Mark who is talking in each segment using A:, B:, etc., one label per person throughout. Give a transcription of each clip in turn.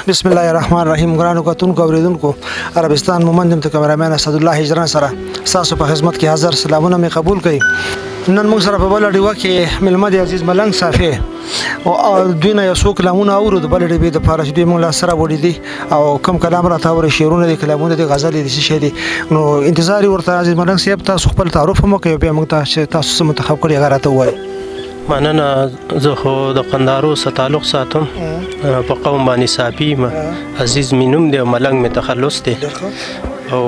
A: بسم الله الرحمن الرحیم. ګرانو کتونکو اوریدونکو، عربستان مومند ته کیمرامین اسدالله هجران سره تاسو په خدمت کې حاضر. سلامونه مې قبول کړئ. نن موږ سره په بل ډیوه کې ملمد عزیز ملنګ صافی او دوی نه یو څو کلامونه اورو د بل ډیوې دپاره چې دوی موږ له سره وړي دي او کوم کلام راته اوري، شعرونه دي، کلامونه دي، غزلې دي، څه شی دي. نو انتظار یې ورته عزیز ملنګ صاحب تاسو خپل تعارف هم وکړئ، بیا موږ ته تاسو څه منتخب کړي هغه راته ووایئ.
B: مننه. زه خو د قندهارو سره تعلق ساتم، په قوم باندې صافی یم. عزیز مې نوم دی او ملنګ مې تخلص دی. او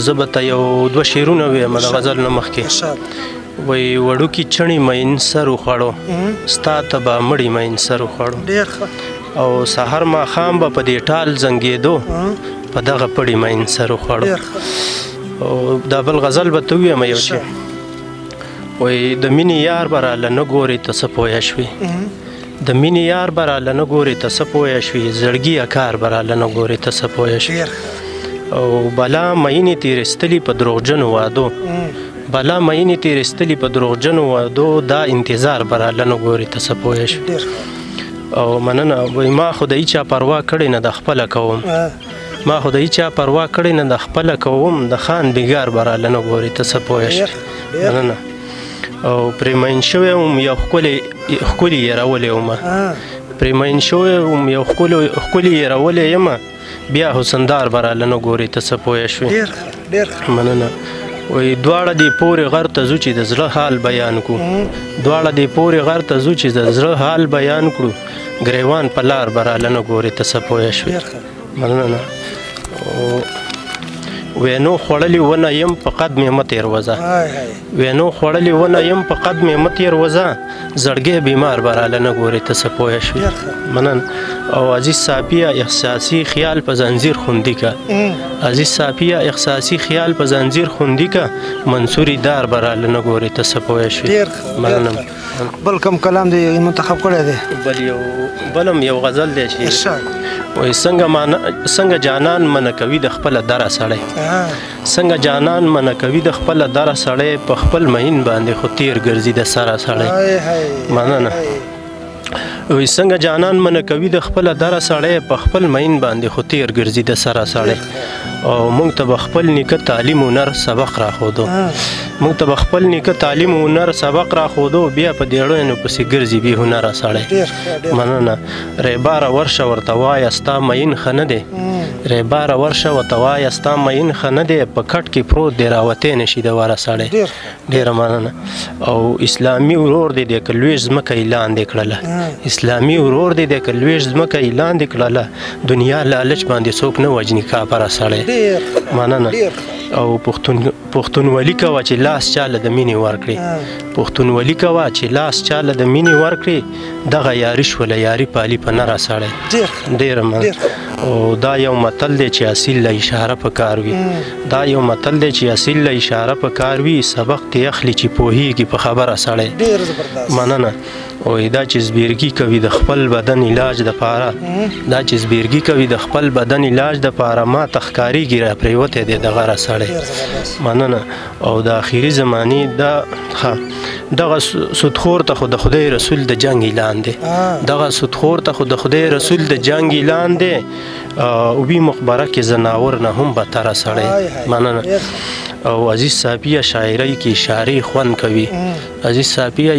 B: زه به ته یو دوه شعرونه ویم د غزل نه مخکې. وایي وړوکي چڼې مین سر وخوړو، ستا ته به مړي مین سر وخوړو، او سحر ماښام به په دې ټال زنګېدو، په دغه پړي مین سر وخوړو. او دا بل غزل به ته ویم یو چې وایي د مینې یار به راله نه ګورې ته څه پویه شوې، د مینې یار به راله نه ګورې ته څه پویه شوې، زړګي کار به راله نه ګورې ته څه پویه شوې. او بلا مینې تېرېستلي په دروغجنو وعدو، بلا مینې تېرېستلي په دروغجنو وعدو، دا انتظار به راله نه ګورې ته څه پویه شوې. او مننه. وایي ما خو د هیچا پروا کړې نه د خپله کوم، ما خو د هیچا پروا کړې نه د خپله کوم، د خان بېګار به راله نه ګورې ته څه پویه شوې. مننه. او پرې مین شوی وم یو ښکلي یېرولې ومه، پرې مین شوی وم یو ښکلي یېرولې یمه، بیا حسندار به راله نه ګورې ته څه پویه شوې. مننه. وایي دواړه دې پورې غر ته ځو چې د زړه حال بیان کړو، دواړه دې پورې غر ته ځو چې د زړه حال بیان کړو، ګریوان په لار به راله نه ګورې ته څه پویه شوې. مننه. وینو خوړلې ونه یم په قد مې مه تېروځه، وینو خوړلې ونه یم په قد مې مه تېروځه، زړګی بیمار به راله نه ګورې ته څه پویه شوې. مننه. او عزیز صافیه احساسي خیال په زنځیر خوندي که، عزیز صافیه احساسي خیال په زنځیر خوندي که، منصوري دار به راله نه ګورې ته څه پویه شوې. مننه.
A: بل کوم کلام دی منتخب کړی دی؟
B: بلم یو غزل دی چې وایي څنګه جانان منع کوي د خپله دره سړی، څنګه جانان منع کوي د خپله دره سړی، په خپل مهین باندې خو تیر ګرځي د سره سړی. مننه. وایي څنګه جانان منع کوي د خپله دره سړی، په خپل مهین باندې خو تیر ګرځي د سره سړی. او موږ ته به خپل نیکه تعلیم و هنر سبق راښودو، موږ ته به خپل نیکه تعلیم و هنر سبق راښودو، بیا په دیړیو پسې ګرځي بې هنره سړی. مننه. ریباره ورشه ورته وایه ستا مین ښه نه دی، ریباره ورشه ورته وایه ستا مین ښه نه دی، په کټ کې پروت دی راوتی نه شي د وره سړی. ډېره مننه. او اسلامي ورور دی که لویږ ځمکه یې لاندې کړله، اسلامي ورور دی که لویږ ځمکه یې لاندې کړله، دنیا لالچ باندې څوک نه وجني کافره سړی. مننه. او پښتونولي کوه چې لاس چاله د مینې ورکړي، پښتونولي کوه چې لاس چاله د مینې ورکړي، دغه یاري شوله یاري پالي په نره سړی. ډېره مننه. او دا یو متل دی چې اصیل له اشاره په کار وي، دا یو متل دی چې اصیل له اشاره په کار وي، سبق دې اخلي چې پوهیږي په خبره سړی. مننه. او دا چې زبیرګي کوي د خپل بدن علاج دپاره، دا چې زبیرګي کوي د خپل بدن علاج دپاره، ما ته ښکارېږي را پرېوتی دی د غره سړی. مننه. او د آخري زمانې دغه سودخور ته خو د خدای رسول د جنګ اعلان دی، دغه سودخور ته خو د خدای رسول د جنګ اعلان دی، او بي مقبره کې زناور نه هم بتره سړی. مننه. او عزیز صافیه شاعرۍ کې اشارې خوند کوي، عزیز صافیه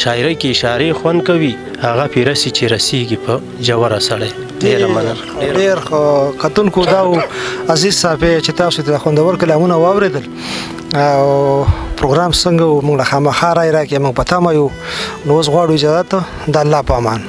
B: شاعرۍ کې اشارې خوند کوي، هغه پې رسي چې رسیږي په جوره سړی. ډېره مننه.
A: ډېر کتونکو دا و عزیز صافی چې تاسو ته خوندور کلامونه واورېدل، او پروګرام څنګه و موږ له خامخا رایې راکړې، موږ په تمه یو. نو اوس غواړو اجازت د الله په امان.